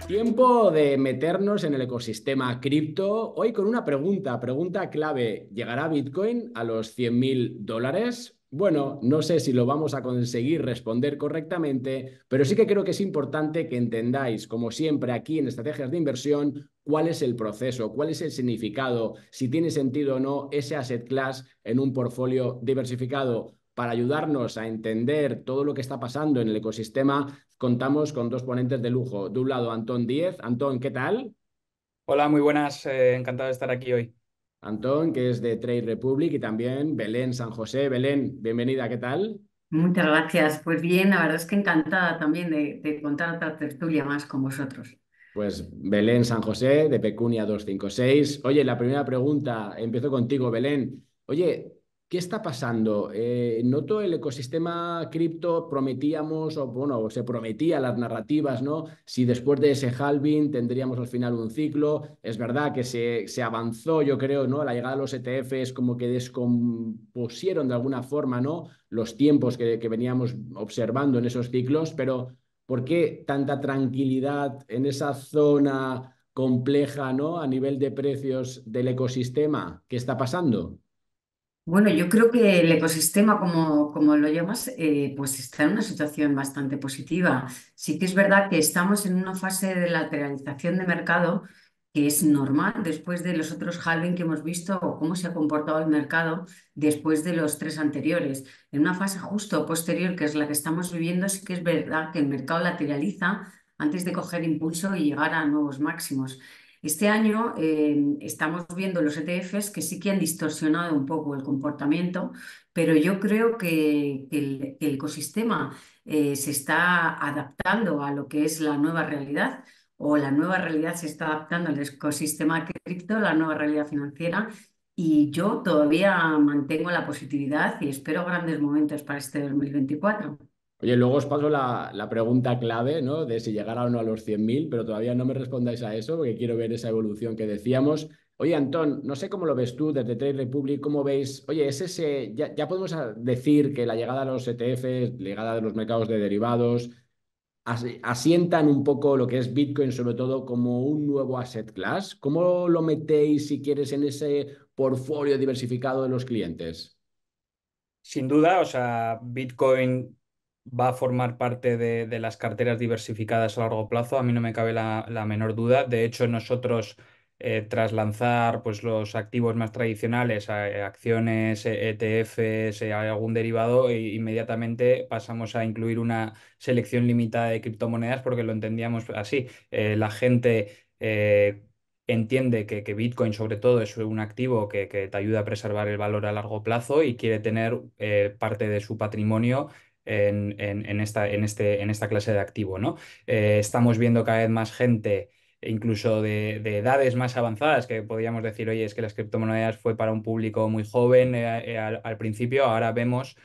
Tiempo de meternos en el ecosistema cripto. Hoy con una pregunta clave. ¿Llegará Bitcoin a los 100.000 dólares? Bueno, no sé si lo vamos a conseguir responder correctamente, pero sí que creo que es importante que entendáis, como siempre aquí en estrategias de inversión, cuál es el proceso, cuál es el significado, si tiene sentido o no ese asset class en un portfolio diversificado. Para ayudarnos a entender todo lo que está pasando en el ecosistema, contamos con dos ponentes de lujo. De un lado, Antón Díez. Antón, ¿qué tal? Hola, muy buenas, encantado de estar aquí hoy. Antón, que es de Trade Republic, y también Belén San José. Belén, bienvenida, ¿qué tal? Muchas gracias. Pues bien, la verdad es que encantada también de contar otra tertulia más con vosotros. Pues Belén San José, de Pecunia 256. Oye, la primera pregunta, empiezo contigo, Belén. Oye, ¿qué está pasando? Noto el ecosistema cripto, prometíamos, o bueno, se prometía las narrativas, ¿no? Si después de ese halving tendríamos al final un ciclo. Es verdad que se avanzó, yo creo, ¿no? La llegada de los ETFs como que descompusieron de alguna forma, ¿no? Los tiempos que veníamos observando en esos ciclos, pero ¿por qué tanta tranquilidad en esa zona compleja, ¿no? A nivel de precios del ecosistema? ¿Qué está pasando? Bueno, yo creo que el ecosistema, como lo llamas, pues está en una situación bastante positiva. Sí que es verdad que estamos en una fase de lateralización de mercado que es normal después de los otros halving que hemos visto o cómo se ha comportado el mercado después de los tres anteriores. En una fase justo posterior, que es la que estamos viviendo, sí que es verdad que el mercado lateraliza antes de coger impulso y llegar a nuevos máximos. Este año estamos viendo los ETFs que sí que han distorsionado un poco el comportamiento, pero yo creo que el ecosistema se está adaptando a lo que es la nueva realidad o la nueva realidad se está adaptando al ecosistema cripto, la nueva realidad financiera. Y yo todavía mantengo la positividad y espero grandes momentos para este 2024. Oye, luego os paso la pregunta clave, ¿no? De si llegará o no a los 100.000, pero todavía no me respondáis a eso, porque quiero ver esa evolución que decíamos. Oye, Antón, no sé cómo lo ves tú desde Trade Republic, ¿cómo veis? Oye, es ese, ya podemos decir que la llegada de los ETFs, la llegada de los mercados de derivados, asientan un poco lo que es Bitcoin, sobre todo como un nuevo asset class. ¿Cómo lo metéis, si quieres, en ese portfolio diversificado de los clientes? Sin duda, o sea, Bitcoin va a formar parte de las carteras diversificadas a largo plazo, a mí no me cabe la menor duda. De hecho, nosotros, tras lanzar pues, los activos más tradicionales, acciones, ETFs, algún derivado, inmediatamente pasamos a incluir una selección limitada de criptomonedas porque lo entendíamos así. La gente entiende que Bitcoin sobre todo es un activo que te ayuda a preservar el valor a largo plazo y quiere tener parte de su patrimonio en esta clase de activo, ¿no? Estamos viendo cada vez más gente, incluso de edades más avanzadas, que podríamos decir, oye, es que las criptomonedas fue para un público muy joven al principio, ahora vemos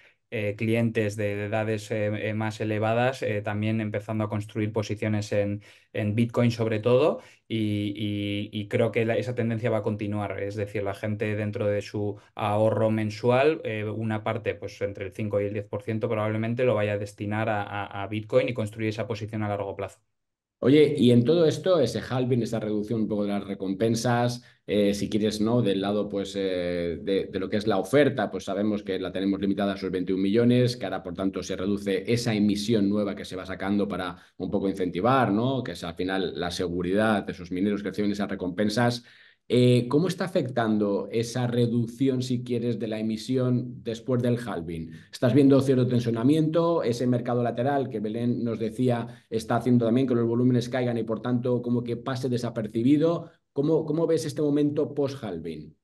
clientes de edades más elevadas también empezando a construir posiciones en Bitcoin sobre todo y creo que esa tendencia va a continuar. Es decir, la gente dentro de su ahorro mensual, una parte, pues entre el 5 y el 10% probablemente lo vaya a destinar a Bitcoin y construir esa posición a largo plazo. Oye, y en todo esto, ese halving, esa reducción un poco de las recompensas, si quieres, ¿no? Del lado, pues, de lo que es la oferta, pues sabemos que la tenemos limitada a esos 21 millones, que ahora, por tanto, se reduce esa emisión nueva que se va sacando para un poco incentivar, ¿no? Que es al final la seguridad de esos mineros que reciben esas recompensas. ¿Cómo está afectando esa reducción, si quieres, de la emisión después del halving? ¿Estás viendo cierto tensionamiento? Ese mercado lateral que Belén nos decía está haciendo también que los volúmenes caigan y por tanto como que pase desapercibido. ¿Cómo ves este momento post-halving?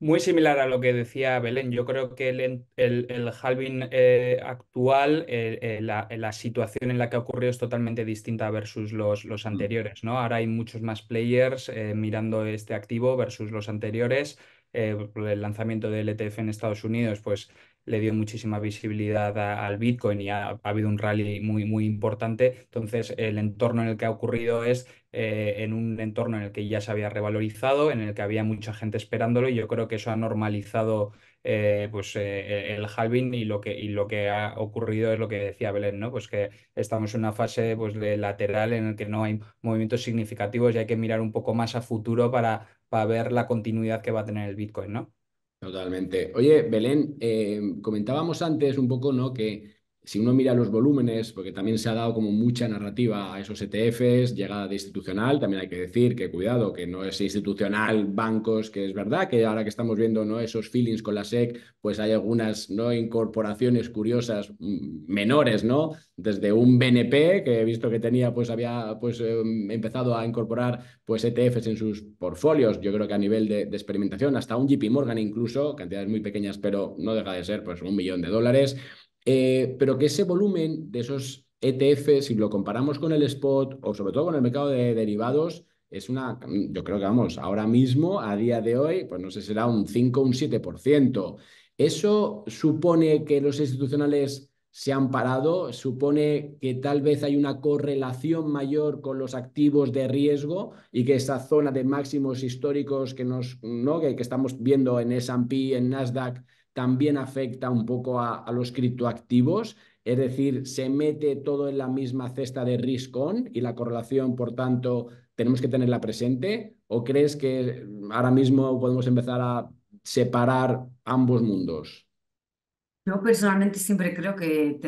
Muy similar a lo que decía Belén, yo creo que el halving actual, la situación en la que ha ocurrido es totalmente distinta versus los Mm. anteriores, ¿no? Ahora hay muchos más players mirando este activo versus los anteriores. El lanzamiento del ETF en Estados Unidos, pues le dio muchísima visibilidad al Bitcoin y ha habido un rally muy, muy importante. Entonces, el entorno en el que ha ocurrido es en un entorno en el que ya se había revalorizado, en el que había mucha gente esperándolo y yo creo que eso ha normalizado el halving y lo que ha ocurrido es lo que decía Belén, ¿no? Pues que estamos en una fase pues, de lateral en el que no hay movimientos significativos y hay que mirar un poco más a futuro para ver la continuidad que va a tener el Bitcoin, ¿no? Totalmente. Oye, Belén, comentábamos antes un poco, ¿no? Que si uno mira los volúmenes, porque también se ha dado como mucha narrativa a esos ETFs, llegada de institucional, también hay que decir que cuidado, que no es institucional, bancos, que es verdad que ahora que estamos viendo, ¿no? Esos feelings con la SEC, pues hay algunas, ¿no? Incorporaciones curiosas menores, ¿no? Desde un BNP, que he visto que tenía, pues había pues, empezado a incorporar pues ETFs en sus portfolios, yo creo que a nivel de experimentación, hasta un JP Morgan incluso, cantidades muy pequeñas, pero no deja de ser pues $1 millón. Pero que ese volumen de esos ETFs, si lo comparamos con el spot o sobre todo con el mercado de derivados, es una, yo creo que vamos, ahora mismo, a día de hoy, pues no sé, será un 5 o un 7%. ¿Eso supone que los institucionales se han parado? ¿Supone que tal vez hay una correlación mayor con los activos de riesgo y que esa zona de máximos históricos que, ¿no? que estamos viendo en S&P, en Nasdaq, también afecta un poco a los criptoactivos? Es decir, ¿se mete todo en la misma cesta de risk on y la correlación, por tanto, tenemos que tenerla presente? ¿O crees que ahora mismo podemos empezar a separar ambos mundos? Yo personalmente siempre creo que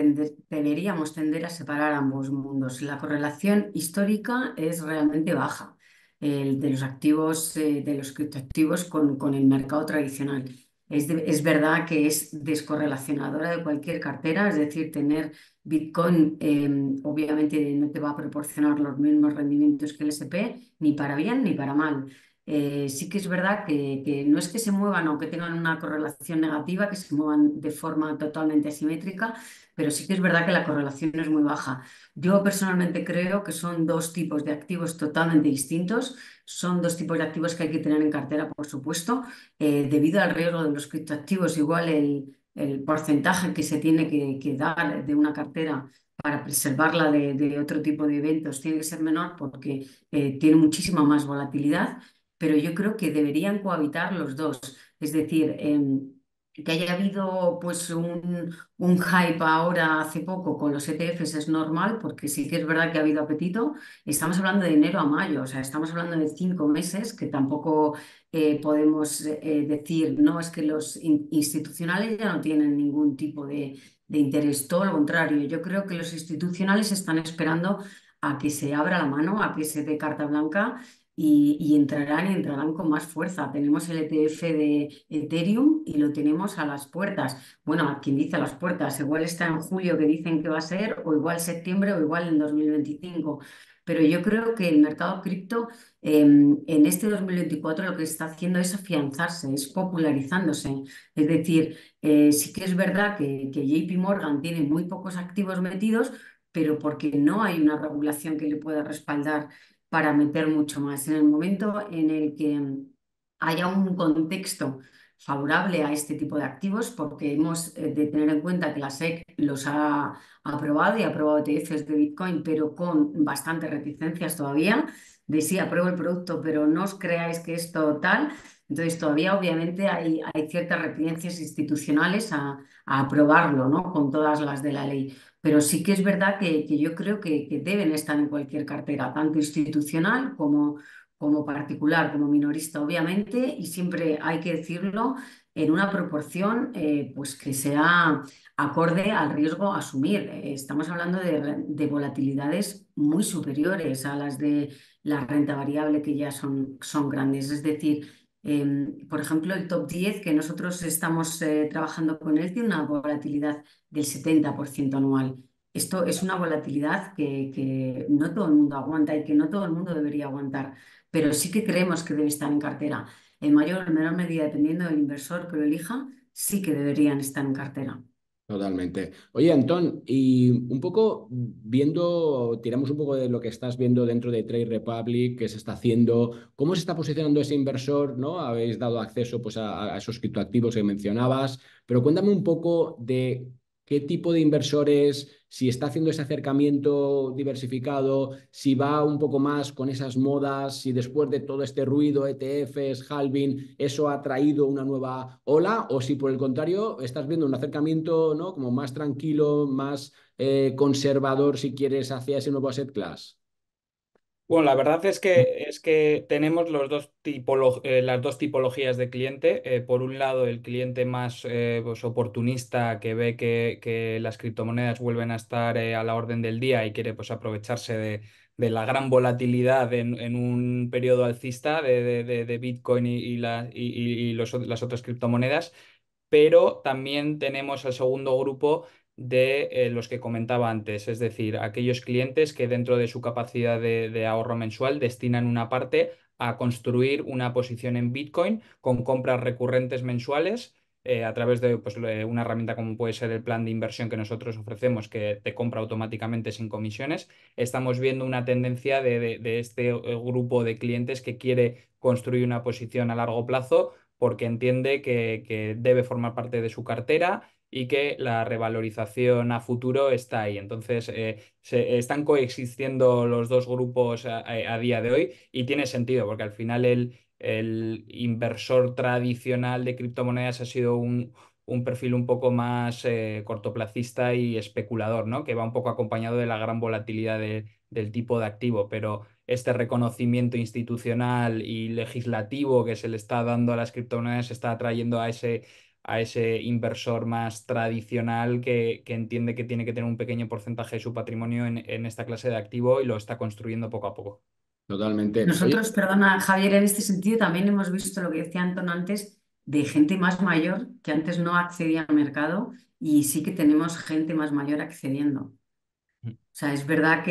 deberíamos tender a separar ambos mundos. La correlación histórica es realmente baja, el de los activos, de los criptoactivos con el mercado tradicional. Es verdad que es descorrelacionadora de cualquier cartera, es decir, tener Bitcoin obviamente no te va a proporcionar los mismos rendimientos que el S&P, ni para bien ni para mal. Sí que es verdad que no es que se muevan o que tengan una correlación negativa, que se muevan de forma totalmente asimétrica, pero sí que es verdad que la correlación es muy baja. Yo personalmente creo que son dos tipos de activos totalmente distintos, son dos tipos de activos que hay que tener en cartera, por supuesto. Debido al riesgo de los criptoactivos, igual el porcentaje que se tiene que dar de una cartera para preservarla de otro tipo de eventos tiene que ser menor porque tiene muchísima más volatilidad, pero yo creo que deberían cohabitar los dos. Es decir, que haya habido pues un hype ahora hace poco con los ETFs es normal, porque sí que es verdad que ha habido apetito. Estamos hablando de enero a mayo, o sea, estamos hablando de 5 meses, que tampoco podemos decir, no, es que los institucionales ya no tienen ningún tipo de interés, todo lo contrario. Yo creo que los institucionales están esperando a que se abra la mano, a que se dé carta blanca y entrarán y entrarán con más fuerza. Tenemos el ETF de Ethereum y lo tenemos a las puertas. Bueno, a quien dice a las puertas, igual está en julio que dicen que va a ser, o igual septiembre, o igual en 2025. Pero yo creo que el mercado cripto en este 2024 lo que está haciendo es afianzarse, es popularizándose. Es decir, sí que es verdad que JP Morgan tiene muy pocos activos metidos, pero porque no hay una regulación que le pueda respaldar para meter mucho más. En el momento en el que haya un contexto favorable a este tipo de activos, porque hemos de tener en cuenta que la SEC los ha aprobado y ha aprobado ETFs de Bitcoin, pero con bastantes reticencias todavía, de sí, apruebo el producto, pero no os creáis que esto tal. Entonces, todavía obviamente hay ciertas reticencias institucionales a aprobarlo, ¿no? Con todas las de la ley. Pero sí que es verdad que yo creo que deben estar en cualquier cartera, tanto institucional como particular, como minorista, obviamente, y siempre hay que decirlo en una proporción pues que sea acorde al riesgo a asumir. Estamos hablando de volatilidades muy superiores a las de la renta variable, que ya son grandes. Es decir, por ejemplo, el top 10 que nosotros estamos trabajando con él tiene una volatilidad del 70% anual. Esto es una volatilidad que no todo el mundo aguanta y que no todo el mundo debería aguantar, pero sí que creemos que debe estar en cartera. En mayor o menor medida, dependiendo del inversor que lo elija, sí que deberían estar en cartera. Totalmente. Oye, Antón, y un poco viendo, tiramos un poco de lo que estás viendo dentro de Trade Republic, qué se está haciendo, cómo se está posicionando ese inversor, ¿no? Habéis dado acceso pues, a esos criptoactivos que mencionabas, pero cuéntame un poco de qué tipo de inversores, si está haciendo ese acercamiento diversificado, si va un poco más con esas modas, si después de todo este ruido, ETFs, halving, eso ha traído una nueva ola, o si por el contrario estás viendo un acercamiento, ¿no? Como más tranquilo, más conservador, si quieres, hacia ese nuevo asset class. Bueno, la verdad es que tenemos las dos tipologías de cliente. Por un lado, el cliente más pues, oportunista que ve que las criptomonedas vuelven a estar a la orden del día y quiere pues, aprovecharse de la gran volatilidad en un periodo alcista de Bitcoin y las otras criptomonedas, pero también tenemos el segundo grupo de los que comentaba antes, es decir, aquellos clientes que dentro de su capacidad de ahorro mensual destinan una parte a construir una posición en Bitcoin con compras recurrentes mensuales. A través de pues, una herramienta como puede ser el plan de inversión que nosotros ofrecemos, que te compra automáticamente sin comisiones, estamos viendo una tendencia de este grupo de clientes que quiere construir una posición a largo plazo porque entiende que debe formar parte de su cartera y que la revalorización a futuro está ahí. Entonces, están coexistiendo los dos grupos a día de hoy y tiene sentido, porque al final el inversor tradicional de criptomonedas ha sido un perfil un poco más cortoplacista y especulador, ¿no? Que va un poco acompañado de la gran volatilidad del tipo de activo, pero este reconocimiento institucional y legislativo que se le está dando a las criptomonedas está atrayendo a ese inversor más tradicional que entiende que tiene que tener un pequeño porcentaje de su patrimonio en esta clase de activo y lo está construyendo poco a poco. Totalmente. Oye, Nosotros, perdona, Javier, en este sentido también hemos visto lo que decía Antón antes, de gente más mayor que antes no accedía al mercado y sí que tenemos gente más mayor accediendo. O sea, es verdad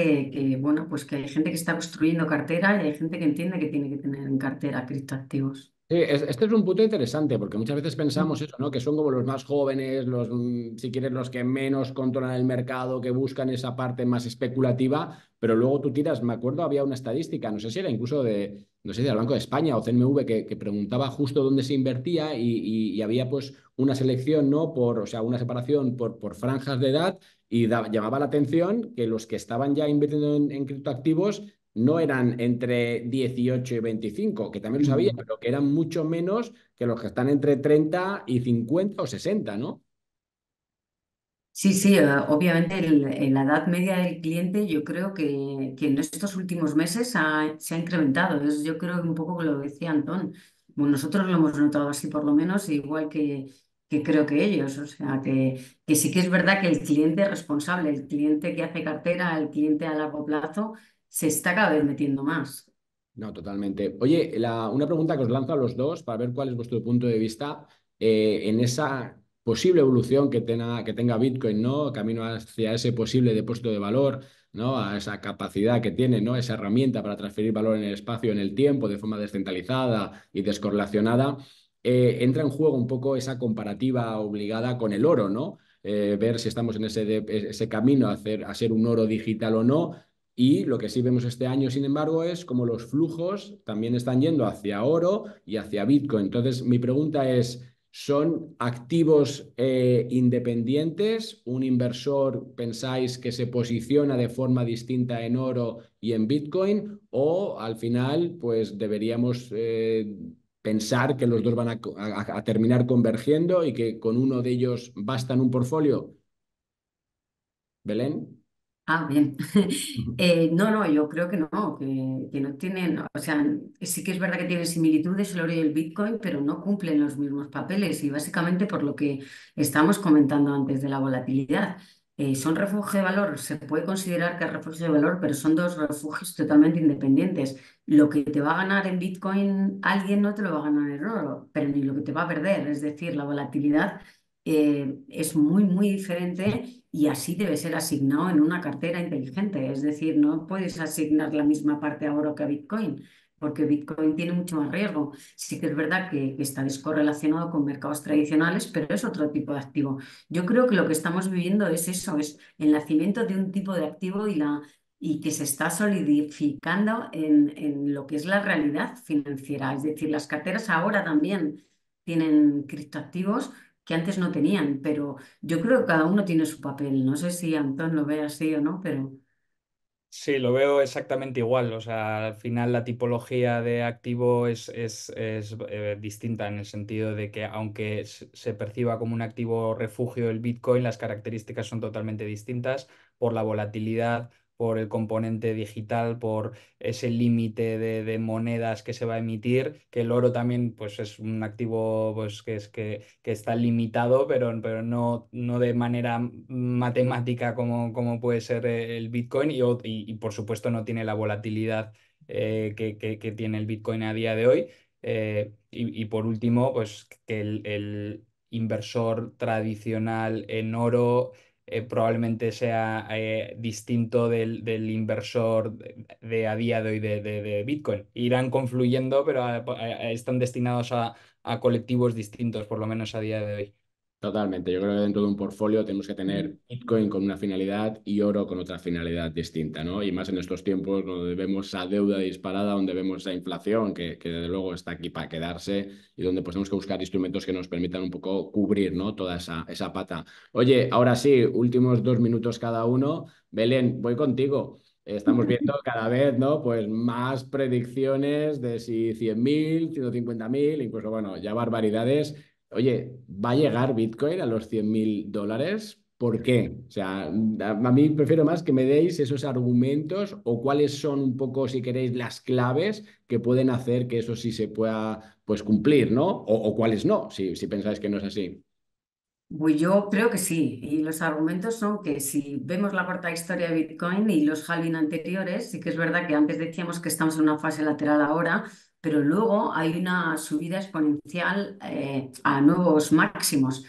bueno, pues que hay gente que está construyendo cartera y hay gente que entiende que tiene que tener en cartera criptoactivos. sí, este es un punto interesante porque muchas veces pensamos eso, ¿no? Que son como los más jóvenes, si quieres, los que menos controlan el mercado, que buscan esa parte más especulativa, pero luego tú tiras, me acuerdo, había una estadística, no sé si era incluso no sé si del Banco de España o CNMV, que preguntaba justo dónde se invertía y había pues una selección, ¿no? O sea, una separación por franjas de edad y llamaba la atención que los que estaban ya invirtiendo en criptoactivos no eran entre 18 y 25, que también lo sabía, Mm. pero que eran mucho menos que los que están entre 30 y 50 o 60, ¿no? Sí, sí, obviamente en la edad media del cliente yo creo que en estos últimos meses se ha incrementado. Yo creo que un poco que lo decía Antón. Bueno, nosotros lo hemos notado así por lo menos, igual que creo que ellos. O sea, que sí que es verdad que el cliente responsable, el cliente que hace cartera, el cliente a largo plazo, se está cada vez metiendo más. No, totalmente. Oye, una pregunta que os lanzo a los dos para ver cuál es vuestro punto de vista en esa posible evolución que tenga Bitcoin, ¿no? Camino hacia ese posible depósito de valor, ¿no? A esa capacidad que tiene, ¿no? Esa herramienta para transferir valor en el espacio, en el tiempo, de forma descentralizada y descorrelacionada. Entra en juego un poco esa comparativa obligada con el oro, ¿no? Ver si estamos en ese camino a ser un oro digital o no. Y lo que sí vemos este año, sin embargo, es como los flujos también están yendo hacia oro y hacia Bitcoin. Entonces, mi pregunta es, ¿son activos independientes? ¿Un inversor pensáis que se posiciona de forma distinta en oro y en Bitcoin? ¿O al final, pues deberíamos pensar que los dos van a terminar convergiendo y que con uno de ellos basta en un portfolio? ¿Belén? Ah, bien. No, no, yo creo que no, que no tienen, o sea, sí que es verdad que tienen similitudes el oro y el Bitcoin, pero no cumplen los mismos papeles y básicamente por lo que estamos comentando antes de la volatilidad. Son refugio de valor, se puede considerar que es refugio de valor, pero son dos refugios totalmente independientes. Lo que te va a ganar en Bitcoin alguien no te lo va a ganar en oro, pero ni lo que te va a perder, es decir, la volatilidad es muy, muy diferente y así debe ser asignado en una cartera inteligente. Es decir, no puedes asignar la misma parte a oro que a Bitcoin, porque Bitcoin tiene mucho más riesgo. Sí que es verdad que está descorrelacionado con mercados tradicionales, pero es otro tipo de activo. Yo creo que lo que estamos viviendo es eso, es el nacimiento de un tipo de activo y que se está solidificando en lo que es la realidad financiera. Es decir, las carteras ahora también tienen criptoactivos que que antes no tenían, pero yo creo que cada uno tiene su papel. No sé si Antón lo ve así o no, pero Sí, lo veo exactamente igual. O sea, al final la tipología de activo es distinta en el sentido de que aunque se perciba como un activo refugio el Bitcoin, las características son totalmente distintas por la volatilidad, por el componente digital, por ese límite de monedas que se va a emitir, que el oro también pues, es un activo pues, que está limitado, pero no de manera matemática como puede ser el Bitcoin y, por supuesto no tiene la volatilidad que tiene el Bitcoin a día de hoy. Y por último, pues que el inversor tradicional en oro probablemente sea distinto del inversor de a día de hoy de Bitcoin. Irán confluyendo, pero están destinados a colectivos distintos, por lo menos a día de hoy. Totalmente. Yo creo que dentro de un portfolio tenemos que tener Bitcoin con una finalidad y oro con otra finalidad distinta, ¿no? Y más en estos tiempos donde vemos esa deuda disparada, donde vemos esa inflación que desde luego está aquí para quedarse y donde pues tenemos que buscar instrumentos que nos permitan un poco cubrir, ¿no? Toda esa pata. Oye, ahora sí, últimos 2 minutos cada uno. Belén, voy contigo. Estamos viendo cada vez, ¿no? Pues más predicciones de si 100.000, 150.000, incluso, bueno, ya barbaridades. Oye, ¿va a llegar Bitcoin a los 100.000 dólares? ¿Por qué? O sea, a mí prefiero más que me deis esos argumentos o cuáles son un poco, si queréis, las claves que pueden hacer que eso sí se pueda, pues, cumplir, ¿no? O cuáles no, si pensáis que no es así. pues yo creo que sí. Y los argumentos son que si vemos la corta historia de Bitcoin y los halving anteriores, sí que es verdad que antes decíamos que estamos en una fase lateral ahora, pero luego hay una subida exponencial a nuevos máximos.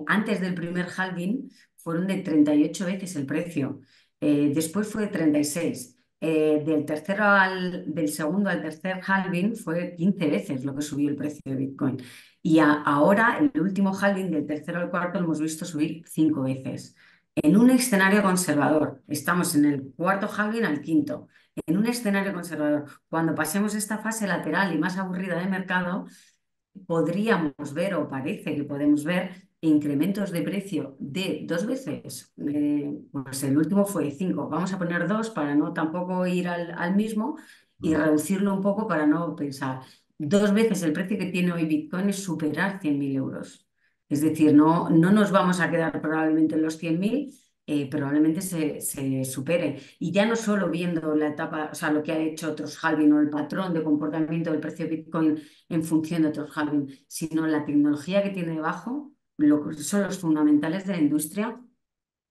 Antes del primer halving fueron de 38 veces el precio. Después fue de 36. Del segundo al tercer halving fue 15 veces lo que subió el precio de Bitcoin. Y ahora, el último halving del tercero al cuarto, lo hemos visto subir 5 veces. En un escenario conservador, estamos en el cuarto halving al quinto. En un escenario conservador, cuando pasemos esta fase lateral y más aburrida de mercado, podríamos ver, o parece que podemos ver, incrementos de precio de 2 veces. Pues el último fue 5. Vamos a poner 2 para no tampoco ir al mismo y Mm. reducirlo un poco para no pensar. 2 veces el precio que tiene hoy Bitcoin es superar 100.000 euros. Es decir, no nos vamos a quedar probablemente en los 100.000, probablemente se supere. Y ya no solo viendo la etapa, o sea, lo que ha hecho otros halving o el patrón de comportamiento del precio de Bitcoin en función de otros halving, sino la tecnología que tiene debajo, lo que son los fundamentales de la industria.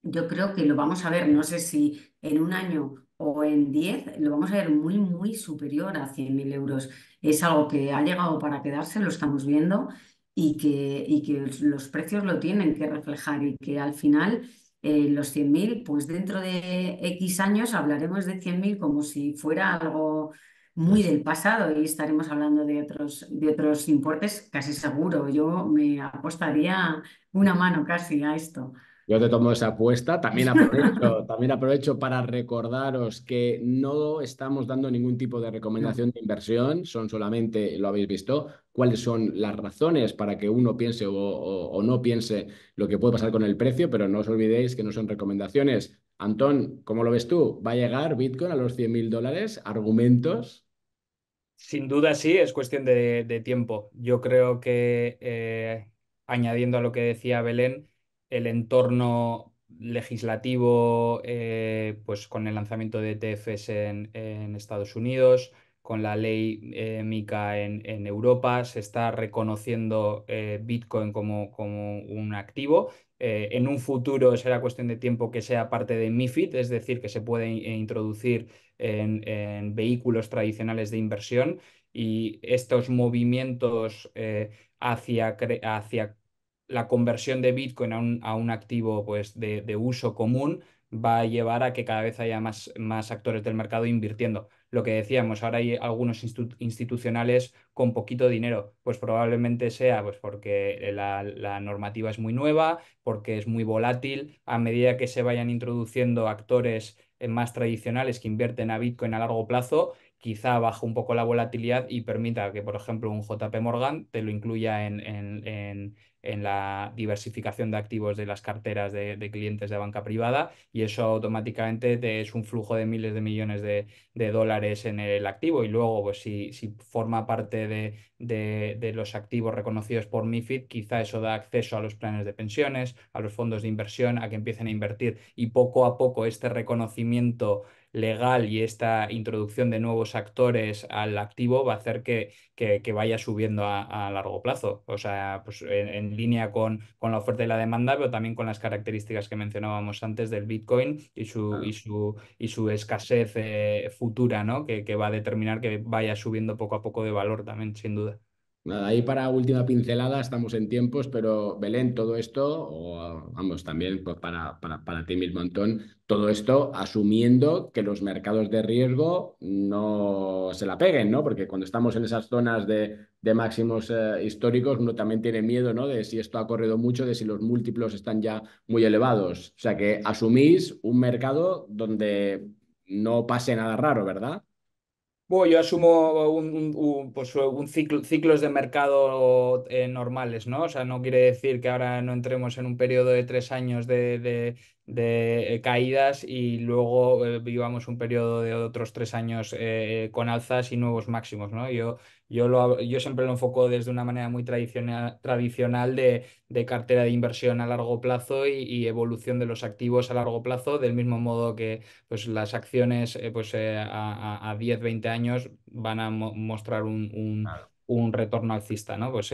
Yo creo que lo vamos a ver, no sé si en un año o en 10, lo vamos a ver muy, muy superior a 100.000 euros. Es algo que ha llegado para quedarse, lo estamos viendo, y que los precios lo tienen que reflejar y que al final los 100.000, pues dentro de X años hablaremos de 100.000 como si fuera algo muy del pasado y estaremos hablando de otros importes casi seguro. Yo me apostaría una mano casi a esto. Yo te tomo esa apuesta. También aprovecho para recordaros que no estamos dando ningún tipo de No. recomendación de inversión, son solamente, lo habéis visto, cuáles son las razones para que uno piense o no piense lo que puede pasar con el precio, pero no os olvidéis que no son recomendaciones. Antón, ¿cómo lo ves tú? ¿Va a llegar Bitcoin a los 100.000 dólares? ¿Argumentos? Sin duda sí, es cuestión de tiempo. Yo creo que, añadiendo a lo que decía Belén, el entorno legislativo, pues con el lanzamiento de ETFs en Estados Unidos, con la ley MiCA en Europa, se está reconociendo Bitcoin como un activo. En un futuro será cuestión de tiempo que sea parte de MiFID, es decir, que se puede introducir en vehículos tradicionales de inversión y estos movimientos hacia la conversión de Bitcoin a un activo pues, de uso común va a llevar a que cada vez haya más actores del mercado invirtiendo. Lo que decíamos, ahora hay algunos institucionales con poquito dinero, pues probablemente sea pues, porque la normativa es muy nueva, porque es muy volátil. A medida que se vayan introduciendo actores más tradicionales que invierten a Bitcoin a largo plazo, quizá baje un poco la volatilidad y permita que, por ejemplo, un JP Morgan te lo incluya en la diversificación de activos de las carteras de clientes de banca privada y eso automáticamente es un flujo de miles de millones de dólares en el activo y luego pues si forma parte de los activos reconocidos por MiFID, quizá eso da acceso a los planes de pensiones, a los fondos de inversión, a que empiecen a invertir y poco a poco este reconocimiento legal y esta introducción de nuevos actores al activo va a hacer que vaya subiendo a largo plazo. O sea, pues en línea con la oferta y la demanda, pero también con las características que mencionábamos antes del Bitcoin y su escasez futura, ¿no? Que va a determinar que vaya subiendo poco a poco de valor también, sin duda. Nada, ahí para última pincelada, estamos en tiempos, pero Belén, todo esto, o vamos, también pues para ti mismo, Antón, todo esto asumiendo que los mercados de riesgo no se la peguen, ¿no? Porque cuando estamos en esas zonas de máximos históricos, uno también tiene miedo, ¿no? De si esto ha corrido mucho, de si los múltiplos están ya muy elevados. O sea que asumís un mercado donde no pase nada raro, ¿verdad? Bueno, yo asumo pues ciclos de mercado normales, ¿no? O sea, no quiere decir que ahora no entremos en un periodo de 3 años de caídas y luego vivamos un periodo de otros 3 años con alzas y nuevos máximos, ¿no? Yo siempre lo enfoco desde una manera muy tradicional de cartera de inversión a largo plazo y evolución de los activos a largo plazo, del mismo modo que pues las acciones a 10, 20 años van a mostrar un retorno alcista, ¿no? Pues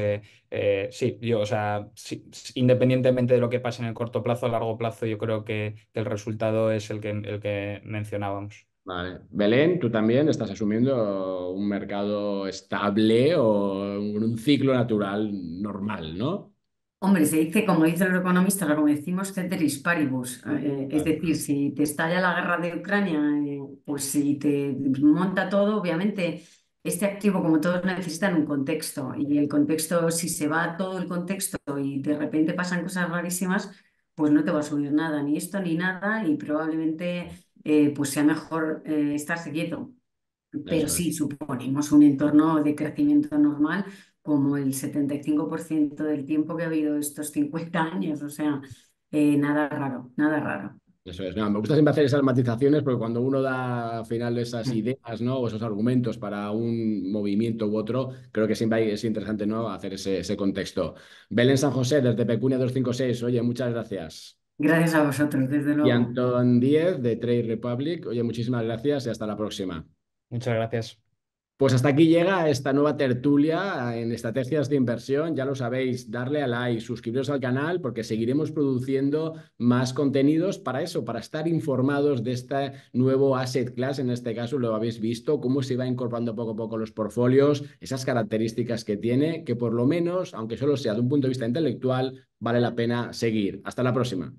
sí, o sea, sí, independientemente de lo que pase en el corto plazo, a largo plazo, yo creo que el resultado es el que mencionábamos. Vale. Belén, tú también estás asumiendo un mercado estable o un ciclo natural normal, ¿no? Hombre, se dice, como dicen los economistas, como decimos, ceteris paribus. Es decir, Claro. si te estalla la guerra de Ucrania, pues si te monta todo, obviamente este activo, como todos, necesitan un contexto. Y el contexto, si se va todo el contexto y de repente pasan cosas rarísimas, pues no te va a subir nada, ni esto ni nada, y probablemente pues sea mejor estarse quieto. Pero Eso es. sí, suponemos un entorno de crecimiento normal como el 75% del tiempo que ha habido estos 50 años. O sea, nada raro, nada raro. Eso es. No, me gusta siempre hacer esas matizaciones porque cuando uno da al final esas ideas, ¿no? O esos argumentos para un movimiento u otro, creo que siempre es interesante, ¿no? Hacer ese contexto. Belén San José, desde Pecunia 256. Oye, muchas gracias. Gracias a vosotros, desde Y luego. Antón Díez, de Trade Republic. Oye, muchísimas gracias y hasta la próxima. Muchas gracias. Pues hasta aquí llega esta nueva tertulia en estrategias de inversión. Ya lo sabéis, darle a like, suscribiros al canal porque seguiremos produciendo más contenidos para eso, para estar informados de este nuevo asset class. En este caso lo habéis visto, cómo se va incorporando poco a poco los portfolios, esas características que tiene, que por lo menos, aunque solo sea de un punto de vista intelectual, vale la pena seguir. Hasta la próxima.